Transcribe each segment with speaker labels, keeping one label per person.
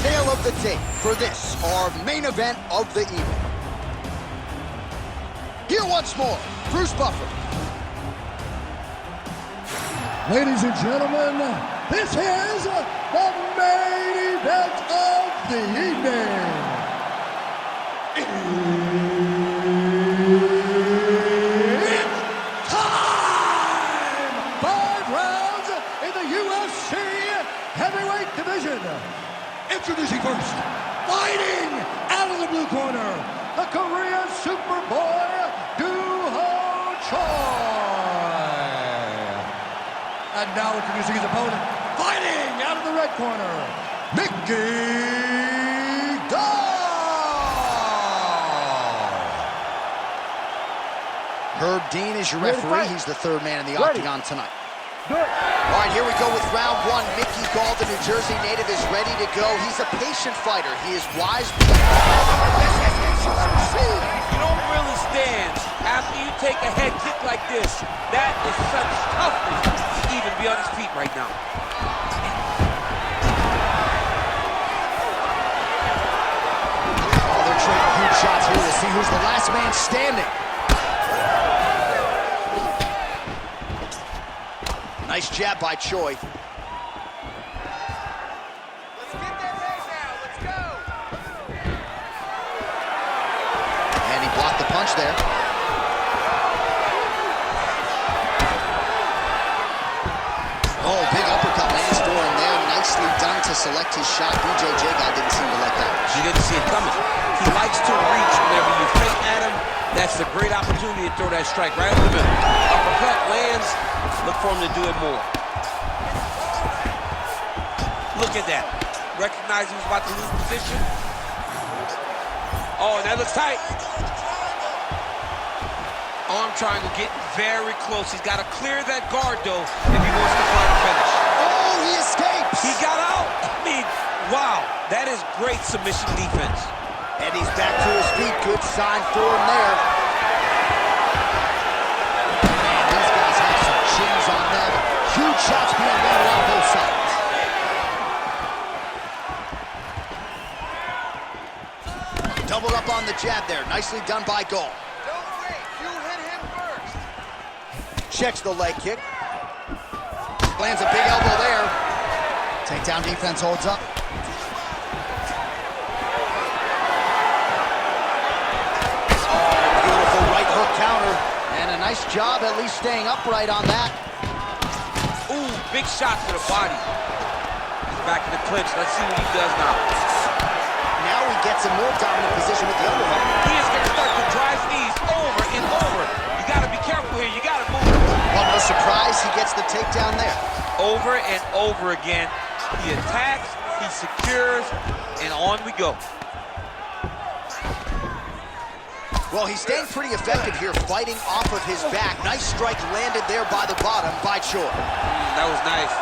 Speaker 1: tale of the tape for this, our main event of the evening. Here once more, Bruce Buffer.
Speaker 2: Ladies and gentlemen, this is the main event of the evening. It's time! 5 rounds in the UFC heavyweight division. Introducing first, fighting out of the blue corner, the Korean Superboy, And now introducing his opponent, fighting out of the red corner, Mickey Gall.
Speaker 1: Herb Dean is your referee. He's the third man in the octagon tonight. All right, here we go with round one. Mickey Gall, the New Jersey native, is ready to go. He's a patient fighter. He is wise.
Speaker 3: You don't really stand after you take a head kick like this. That is such toughness to even be on his feet right now.
Speaker 1: Oh, they're trading huge shots here to see who's the last man standing. Nice jab by Choi.
Speaker 4: Let's get that right now. Let's go.
Speaker 1: And he blocked the punch there. Oh, big uppercut lands for him there. Nicely done to select his shot. BJJ guy didn't seem to like that.
Speaker 3: He didn't see it coming. He likes to reach whenever you feint at him. That's a great opportunity to throw that strike right in the middle. Uppercut lands. Look for him to do it more. Look at that. Recognize he was about to lose position. Oh, that looks tight. Arm triangle getting very close. He's got to clear that guard, though, if he wants to find a finish.
Speaker 1: Oh, he escapes.
Speaker 3: He got out. I mean, wow. That is great submission defense.
Speaker 1: And he's back to his feet. Good sign for him there. Man, these guys have some chins on them. Huge shots being landed on both sides. Doubled up on the jab there. Nicely done by Gall.
Speaker 4: Don't wait. You hit him first.
Speaker 1: Checks the leg kick. Lands a big elbow there. Takedown defense holds up. Counter, and a nice job at least staying upright on that.
Speaker 3: Ooh, big shot to the body. He's back in the clinch. Let's see what he does now.
Speaker 1: Now he gets a more dominant position with the overhook.
Speaker 3: He is going to start to drive knees over and over. You got to be careful here. You got to move.
Speaker 1: Well, no surprise, he gets the takedown there.
Speaker 3: Over and over again. He attacks, he secures, and on we go.
Speaker 1: Well, he's staying pretty effective here, fighting off of his back. Nice strike landed there by the bottom by Choi.
Speaker 3: That was nice.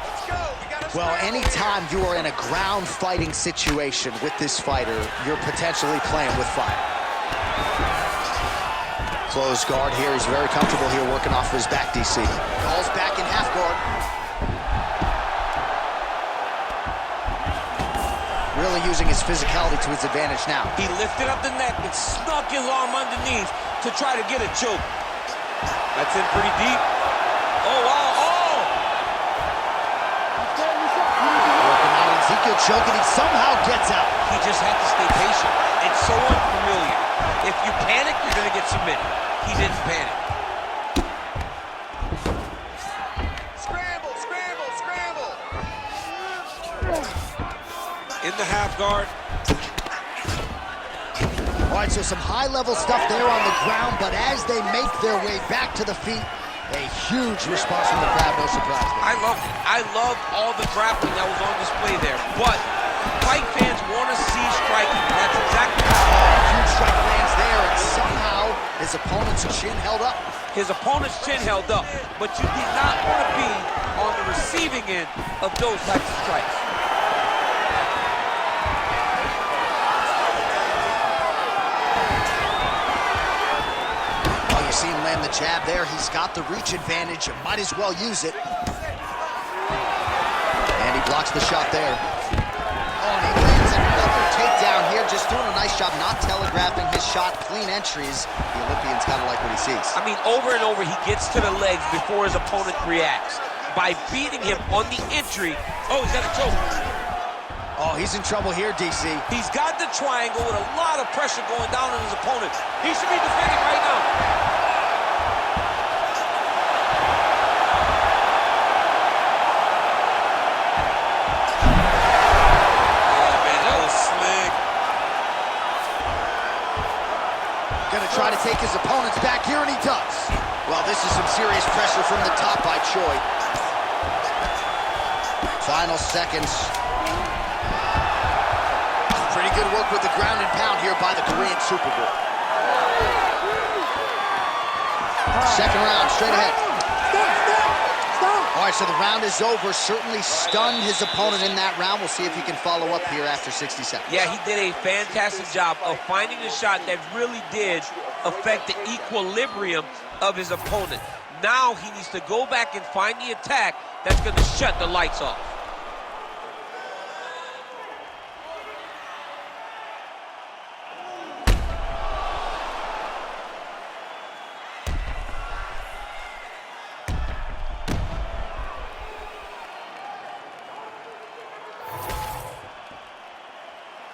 Speaker 4: Let's go. We gotta
Speaker 1: Well, anytime you are in a ground fighting situation with this fighter, you're potentially playing with fire. Closed guard here. He's very comfortable here working off of his back, DC. Gall's back in half guard. Really using his physicality to his advantage now.
Speaker 3: He lifted up the neck and snuck his arm underneath to try to get a choke. That's in pretty deep. Oh, wow, oh!
Speaker 1: Working on Ezekiel choke, and he somehow gets out.
Speaker 3: He just had to stay patient. It's so unfamiliar. If you panic, you're going to get submitted. He didn't panic.
Speaker 4: scramble, scramble, scramble.
Speaker 3: In the half guard.
Speaker 1: All right, so some high-level stuff there on the ground, but as they make their way back to the feet, a huge response from the crowd, no surprise there.
Speaker 3: I loved it. I loved all the grappling that was on display there. But fight fans want to see striking. That's exactly what
Speaker 1: Huge strike lands there, and somehow his opponent's chin held up.
Speaker 3: his opponent's chin held up. But you do not want to be on the receiving end of those types of strikes.
Speaker 1: Oh, you see him land the jab there. He's got the reach advantage. You might as well use it. Blocks the shot there. Oh, and he lands another takedown here. Just doing a nice job not telegraphing his shot. Clean entries. The Olympian's kind of like what he sees.
Speaker 3: I mean, over and over, he gets to the legs before his opponent reacts. By beating him on the entry. Oh, he's got a choke.
Speaker 1: Oh, he's in trouble here, DC.
Speaker 3: He's got the triangle with a lot of pressure going down on his opponent. He should be defending right now. Oh, man, that was slick.
Speaker 1: Gonna try to take his opponents back here, and he does. Well, this is some serious pressure from the top by Choi. Final seconds. Pretty good work with the ground and pound here by the Korean Superboy. Second round, straight ahead. All right, so the round is over. Certainly stunned his opponent in that round. We'll see if he can follow up here after 60 seconds.
Speaker 3: Yeah, he did a fantastic job of finding a shot that really did affect the equilibrium of his opponent. Now he needs to go back and find the attack that's going to shut the lights off.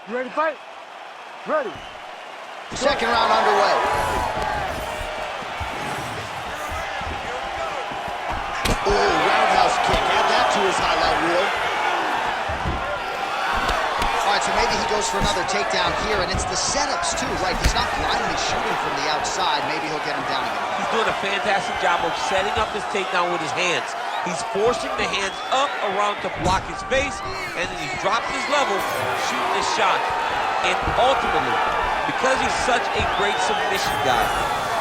Speaker 2: You ready to fight? Ready.
Speaker 1: Second round underway. Oh, roundhouse kick. Add that to his highlight reel. All right, so maybe he goes for another takedown here, and it's the setups too, right? He's not blindly shooting from the outside. Maybe he'll get him down again.
Speaker 3: He's doing a fantastic job of setting up his takedown with his hands. He's forcing the hands up around to block his face, and then he's dropping his level, shooting his shot. And ultimately, because he's such a great submission guy,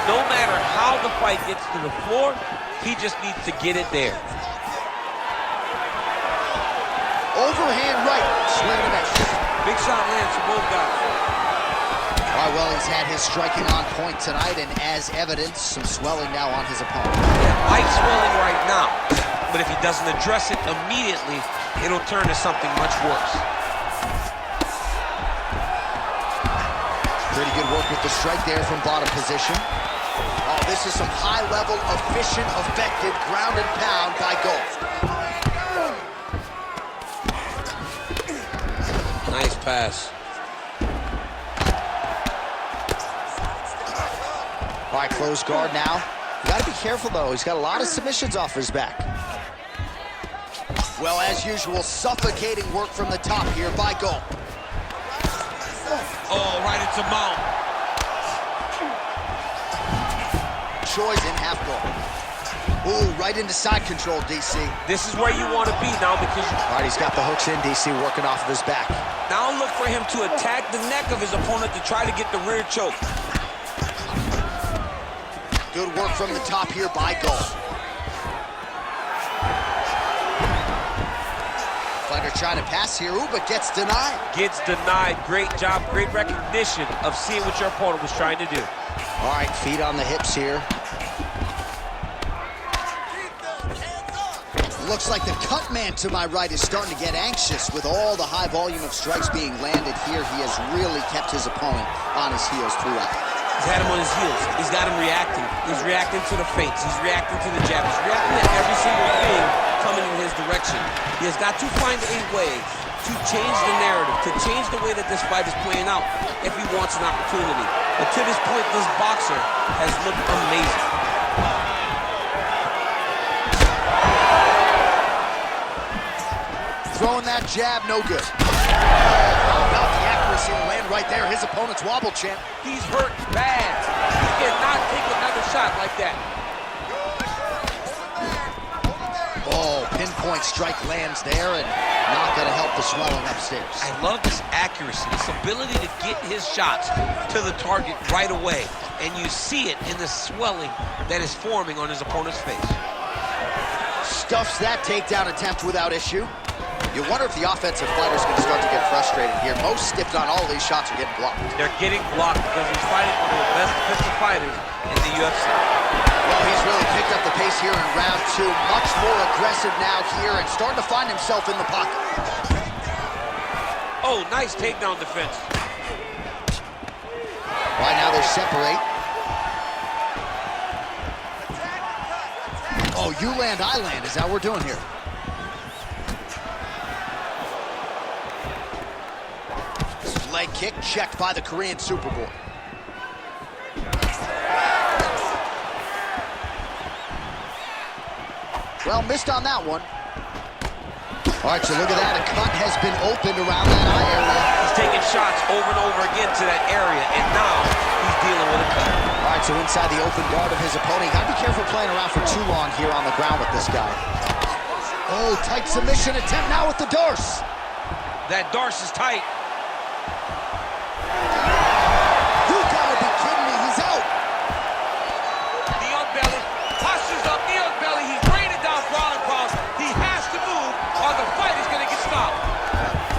Speaker 3: no matter how the fight gets to the floor, he just needs to get it there.
Speaker 1: Overhand right, swing and a miss.
Speaker 3: Big shot lands for both guys.
Speaker 1: All right, well, he's had his striking on point tonight, and as evidence, some swelling now on his opponent.
Speaker 3: Yeah, light swelling right now, but if he doesn't address it immediately, it'll turn to something much worse.
Speaker 1: Pretty good work with the strike there from bottom position. Oh, this is some high-level, efficient, effective ground and pound by Gold.
Speaker 3: Nice pass.
Speaker 1: All right, close guard now. You gotta be careful, though. He's got a lot of submissions off his back. Well, as usual, suffocating work from the top here by Gold.
Speaker 3: Oh, right into mount.
Speaker 1: Choi's in half guard. Ooh, right into side control, DC.
Speaker 3: This is where you want to be now because
Speaker 1: All right, he's got the hooks in, DC, working off of his back.
Speaker 3: now look for him to attack the neck of his opponent to try to get the rear choke.
Speaker 1: Good work from the top here by Gold. Fighter trying to pass here, ooh, but gets denied.
Speaker 3: Gets denied. Great job, great recognition of seeing what your opponent was trying to do.
Speaker 1: All right, feet on the hips here. Looks like the cut man to my right is starting to get anxious with all the high volume of strikes being landed here. He has really kept his opponent on his heels throughout.
Speaker 3: He's had him on his heels. He's got him reacting. He's reacting to the feints. He's reacting to the jab. He's reacting to every single thing coming in his direction. He has got to find a way to change the narrative, to change the way that this fight is playing out if he wants an opportunity. But to this point, this boxer has looked amazing.
Speaker 1: Throwing that jab, no good. How about the accuracy to land right there? His opponent's wobble champ.
Speaker 3: He's hurt bad. He cannot take another shot like that.
Speaker 1: Oh, pinpoint strike lands there and not going to help the swelling upstairs.
Speaker 3: I love this accuracy, this ability to get his shots to the target right away. And you see it in the swelling that is forming on his opponent's face.
Speaker 1: Stuffs that takedown attempt without issue. You wonder if the offensive fighter's going to start to get frustrated here. Most, if not all, of these shots are getting blocked.
Speaker 3: They're getting blocked because he's fighting one of the best defensive fighters in the UFC.
Speaker 1: Well, he's really picked up the pace here in round 2. Much more aggressive now here and starting to find himself in the pocket.
Speaker 3: Oh, nice takedown defense.
Speaker 1: Right now they separate. Oh, you land, I land. Is that what we're doing here? Leg kick checked by the Korean Superboy. Well, missed on that one. All right, so look at that. A cut has been opened around that eye area.
Speaker 3: He's taking shots over and over again to that area, and now he's dealing with a cut.
Speaker 1: All right, so inside the open guard of his opponent. You gotta be careful playing around for too long here on the ground with this guy. Oh, tight submission attempt now with the Darce.
Speaker 3: That Darce is tight.
Speaker 1: You gotta be kidding me, he's out.
Speaker 3: Knee on belly, postures up, knee on belly. He's raining down ground and pound. He has to move, or the fight is gonna get stopped.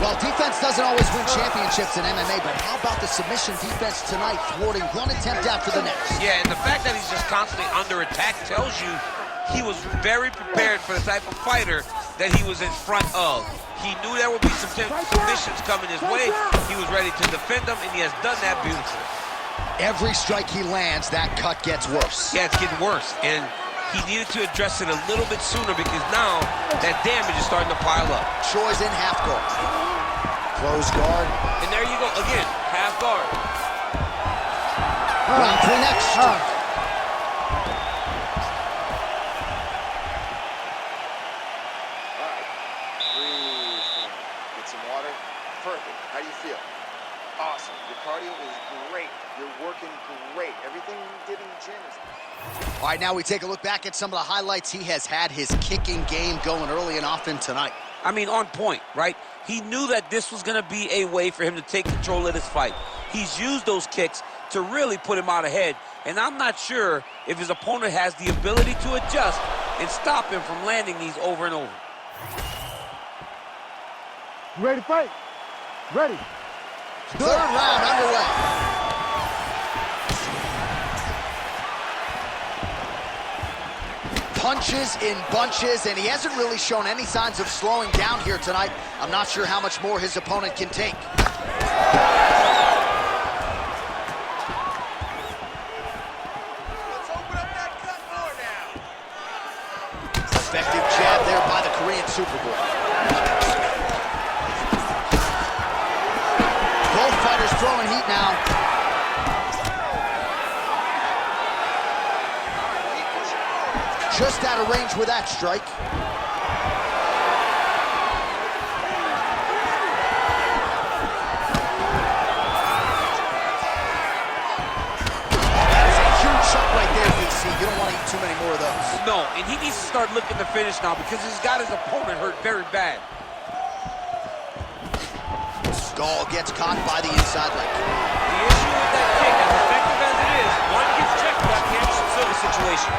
Speaker 1: Well, defense doesn't always win championships in MMA, but how about the submission defense tonight, thwarting one attempt after the next?
Speaker 3: Yeah, and the fact that he's just constantly under attack tells you he was very prepared for the type of fighter that he was in front of. He knew there would be some submissions coming his way. He was ready to defend them, and he has done that beautifully.
Speaker 1: Every strike he lands, that cut gets worse.
Speaker 3: Yeah, it's getting worse, and he needed to address it a little bit sooner because now that damage is starting to pile up.
Speaker 1: Choi's in half guard. Close guard.
Speaker 3: And there you go, again, half guard.
Speaker 1: Round 3 next.
Speaker 4: Perfect. How do you feel? Awesome. Your cardio is great. You're working great. Everything you did in the gym is...
Speaker 1: All right, now we take a look back at some of the highlights he has had. His kicking game going early and often tonight.
Speaker 3: I mean, on point, right? He knew that this was going to be a way for him to take control of this fight. He's used those kicks to really put him out ahead, and I'm not sure if his opponent has the ability to adjust and stop him from landing these over and over.
Speaker 2: You ready to fight? Ready.
Speaker 1: Third round underway. Punches in bunches, and he hasn't really shown any signs of slowing down here tonight. I'm not sure how much more his opponent can take.
Speaker 4: Let's open up that cut more now.
Speaker 1: Effective jab there by the Korean Superboy. Both fighters throwing heat now. Just out of range with that strike. That is a huge shot right there, DC. You don't want to eat too many more of those.
Speaker 3: No, and he needs to start looking to finish now because he's got his opponent hurt very bad.
Speaker 1: Gall gets caught by the inside leg.
Speaker 3: The issue with that kick, as effective as it is, one gets checked by the Anderson Silva situation.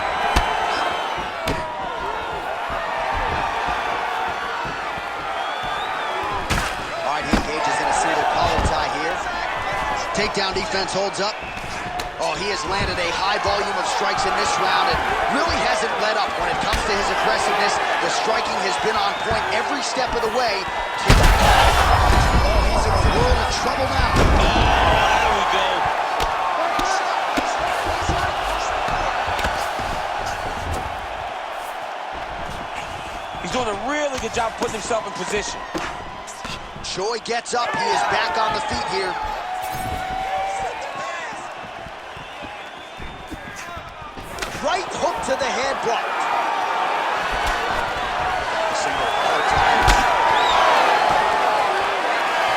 Speaker 1: All right, he engages in a single collar tie here. Takedown defense holds up. Oh, he has landed a high volume of strikes in this round and really hasn't let up when it comes to his aggressiveness. The striking has been on point every step of the way. Oh, he's in a world of trouble now.
Speaker 3: There we go. He's doing a really good job putting himself in position.
Speaker 1: Choi gets up. He is back on the feet here. Right hook to the head blocked. Single collar tie.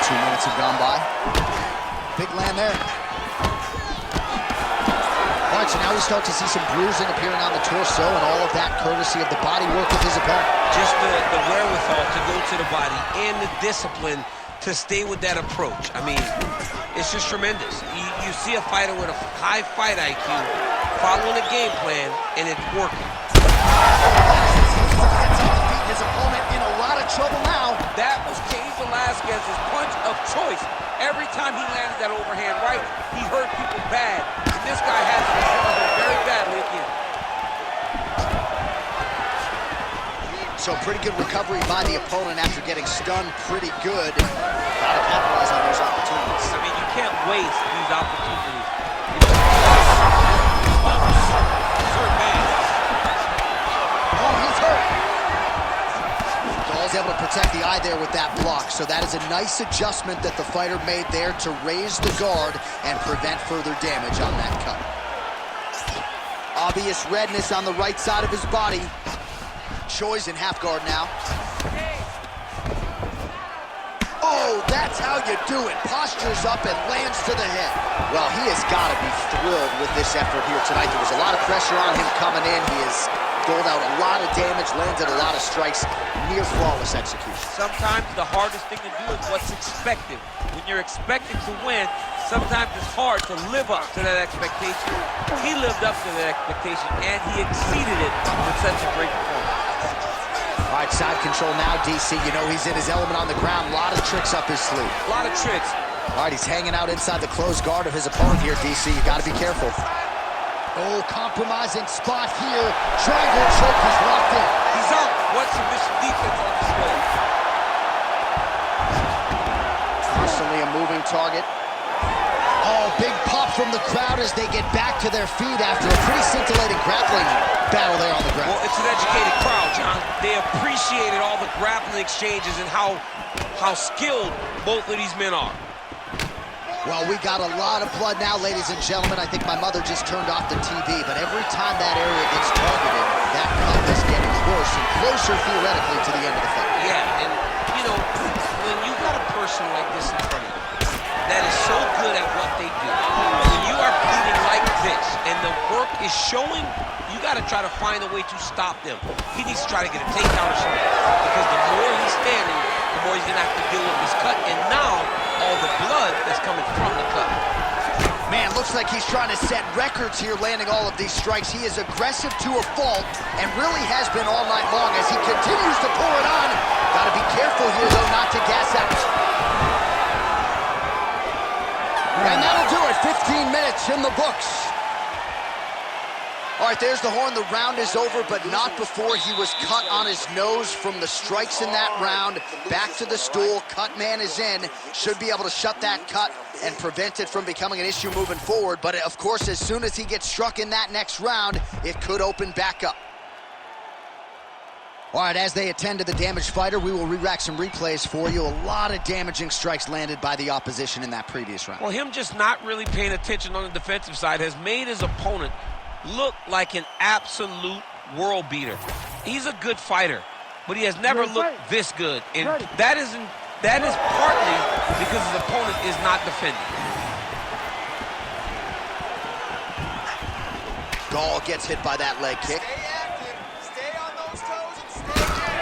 Speaker 1: 2 minutes have gone by. Big land there. All right, so now we start to see some bruising appearing on the torso, and all of that courtesy of the body work of his opponent.
Speaker 3: Just the wherewithal to go to the body and the discipline to stay with that approach. I mean, it's just tremendous. You see a fighter with a high fight IQ following a game plan, and it's working.
Speaker 1: His opponent in a lot of trouble now.
Speaker 3: That was Cain Velasquez's punch of choice. Every time he landed that overhand right, he hurt people bad. And this guy has been hurt very badly again.
Speaker 1: So pretty good recovery by the opponent after getting stunned pretty good. Gotta capitalize on those opportunities.
Speaker 3: I mean, you can't waste these opportunities.
Speaker 1: Oh, he's hurt. Gall's able to protect the eye there with that block. So that is a nice adjustment that the fighter made there to raise the guard and prevent further damage on that cut. Obvious redness on the right side of his body. Choi's in half guard now. Oh, that's how you do it. Postures up and lands to the head. Well, he has got to be thrilled with this effort here tonight. There was a lot of pressure on him coming in. He has doled out a lot of damage, landed a lot of strikes, near flawless execution.
Speaker 3: Sometimes the hardest thing to do is what's expected. When you're expected to win, sometimes it's hard to live up to that expectation. He lived up to that expectation, and he exceeded it with such a great performance.
Speaker 1: All right, side control now, DC. You know he's in his element on the ground. A lot of tricks up his sleeve.
Speaker 3: A lot of tricks.
Speaker 1: All right, he's hanging out inside the closed guard of his opponent here, DC. You got to be careful. Oh, compromising spot here. Triangle choke, he's locked in.
Speaker 3: He's out. What submission defense on display.
Speaker 1: Constantly a moving target. Oh, big pop from the crowd as they get back to their feet after a pretty scintillating grappling battle there on the ground.
Speaker 3: Well, it's an educated crowd, John. They appreciated all the grappling exchanges and how skilled both of these men are.
Speaker 1: Well, we got a lot of blood now, ladies and gentlemen. I think my mother just turned off the TV, but every time that area gets targeted, that cut is getting worse and closer, theoretically, to the end of the fight.
Speaker 3: Yeah, and, you know, when you got a person like this in front of you that is so good at what they do, when you are bleeding like this and the work is showing, you got to try to find a way to stop them. He needs to try to get a takedown or something, because the more he's standing, the more he's going to have to deal with this cut, and now all the blood that's coming from the cut.
Speaker 1: Man, looks like he's trying to set records here, landing all of these strikes. He is aggressive to a fault and really has been all night long as he continues to pour it on. Got to be careful here, though, not to gas out. And that'll do it. 15 minutes in the books. All right, there's the horn. The round is over, but not before he was cut on his nose from the strikes in that round. Back to the stool. Cut man is in. Should be able to shut that cut and prevent it from becoming an issue moving forward. But, of course, as soon as he gets struck in that next round, it could open back up. All right, as they attend to the damaged fighter, we will re-rack some replays for you. A lot of damaging strikes landed by the opposition in that previous round.
Speaker 3: Well, him just not really paying attention on the defensive side has made his opponent look like an absolute world beater. He's a good fighter, but he has never looked this good. And that is partly because his opponent is not defending.
Speaker 1: Gall gets hit by that leg kick.
Speaker 4: Stay active. Stay on those toes and stay active.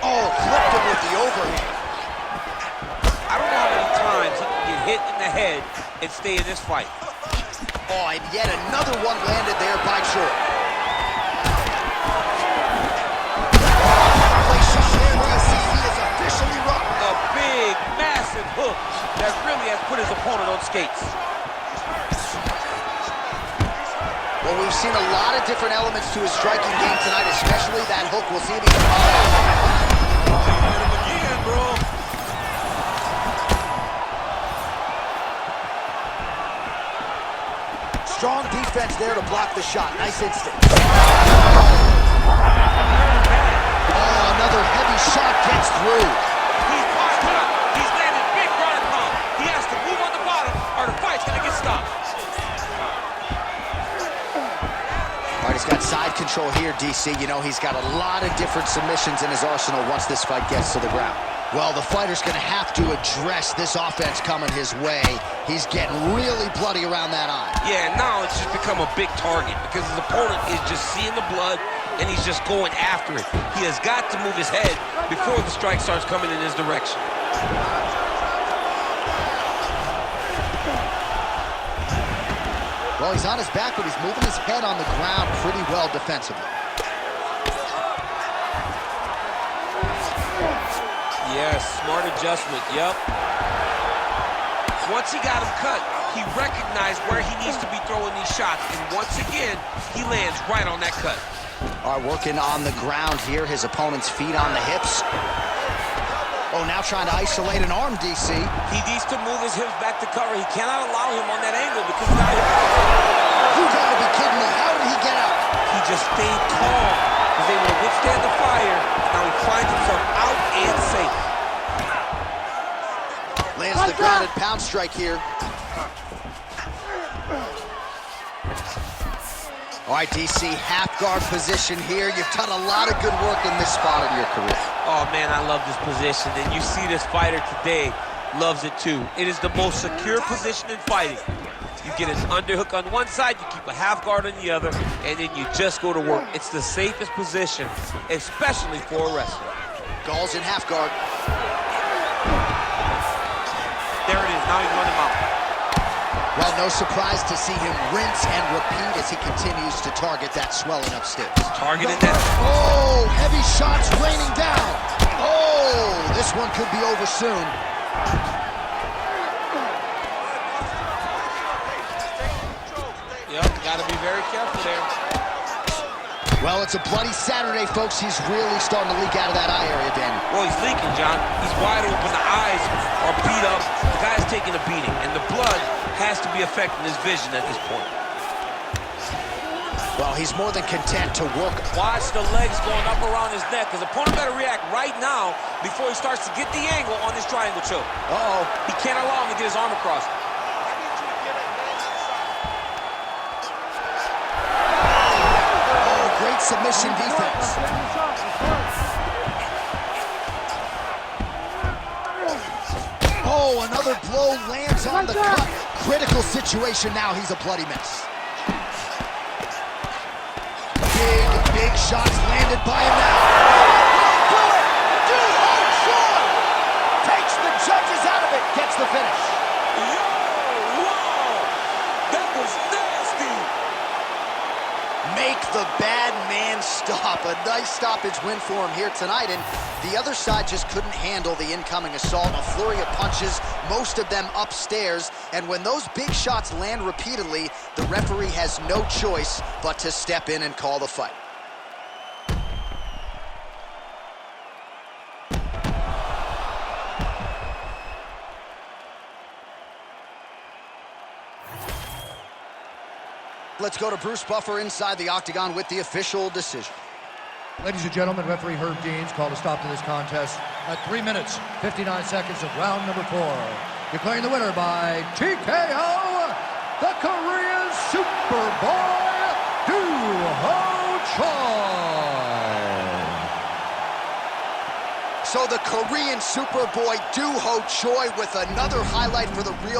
Speaker 1: Oh, flipped him with the overhand.
Speaker 3: I don't know how many times he can get hit in the head and stay in this fight.
Speaker 1: Oh, and yet another one landed there by Choi. He is officially rocked.
Speaker 3: A big, massive hook that really has put his opponent on skates.
Speaker 1: Well, we've seen a lot of different elements to his striking game tonight, especially that hook. We'll see if he can
Speaker 3: Again, bro.
Speaker 1: Strong defense there to block the shot. Nice instinct. Oh, another heavy shot gets through.
Speaker 3: He's popped up. He's landed big ground and pound. He has to move on the bottom or the fight's going to get stopped.
Speaker 1: All right, he's got side control here, DC. You know, he's got a lot of different submissions in his arsenal once this fight gets to the ground. Well, the fighter's going to have to address this offense coming his way. He's getting really bloody around that eye.
Speaker 3: Yeah, now it's just become a big target because his opponent is just seeing the blood and he's just going after it. He has got to move his head before the strike starts coming in his direction.
Speaker 1: Well, he's on his back, but he's moving his head on the ground pretty well defensively.
Speaker 3: Yes, smart adjustment, yep. Once he got him cut, He recognized where he needs to be throwing these shots, and once again, he lands right on that cut.
Speaker 1: All right, working on the ground here. His opponent's feet on the hips. Oh, now trying to isolate an arm, DC.
Speaker 3: He needs to move his hips back to cover. He cannot allow him on that angle because now
Speaker 1: You gotta be kidding me. How did he get out?
Speaker 3: he just stayed calm. Was able to withstand the fire. Now he finds himself out and safe.
Speaker 1: Lands the grounded pound strike here. All right, DC, half guard position here. You've done a lot of good work in this spot in your career.
Speaker 3: Oh, man, I love this position. And you see this fighter today loves it, too. It is the most secure position in fighting. You get an underhook on one side, you keep a half guard on the other, and then you just go to work. It's the safest position, especially for a wrestler.
Speaker 1: Gall's in half guard.
Speaker 3: There it is. Now he's running out.
Speaker 1: Well, no surprise to see him rinse and repeat as he continues to target that swelling upstairs.
Speaker 3: Targeting that.
Speaker 1: Oh, heavy shots raining down. Oh, this one could be over soon.
Speaker 3: Yep, got to be very careful there.
Speaker 1: Well, it's a bloody Saturday, folks. He's really starting to leak out of that eye area, Danny.
Speaker 3: Well, he's leaking, John. He's wide open. The eyes are beat up. The guy's taking a beating, and the blood has to be affecting his vision at this point.
Speaker 1: Well, he's more than content to work.
Speaker 3: Watch the legs going up around his neck, because the opponent better react right now before he starts to get the angle on this triangle choke.
Speaker 1: Uh-oh.
Speaker 3: He can't allow him to get his arm across.
Speaker 1: Oh, great submission defense. Oh, another blow lands on the cut. Critical situation now. He's a bloody mess. Big shots landed by him now. Takes the judges out of it. Gets the finish.
Speaker 3: Whoa! That was nasty!
Speaker 1: Make the bad man stop. A nice stoppage win for him here tonight, and the other side just couldn't handle the incoming assault. A flurry of punches, most of them upstairs, and when those big shots land repeatedly, the referee has no choice but to step in and call the fight. Let's go to Bruce Buffer inside the octagon with the official decision.
Speaker 2: Ladies and gentlemen, referee Herb Deans called a stop to this contest at 3 minutes, 59 seconds of round number 4. Declaring the winner by TKO, the Korean Superboy, Doo-Ho Choi.
Speaker 1: So the Korean Superboy Doo-Ho Choi with another highlight for the real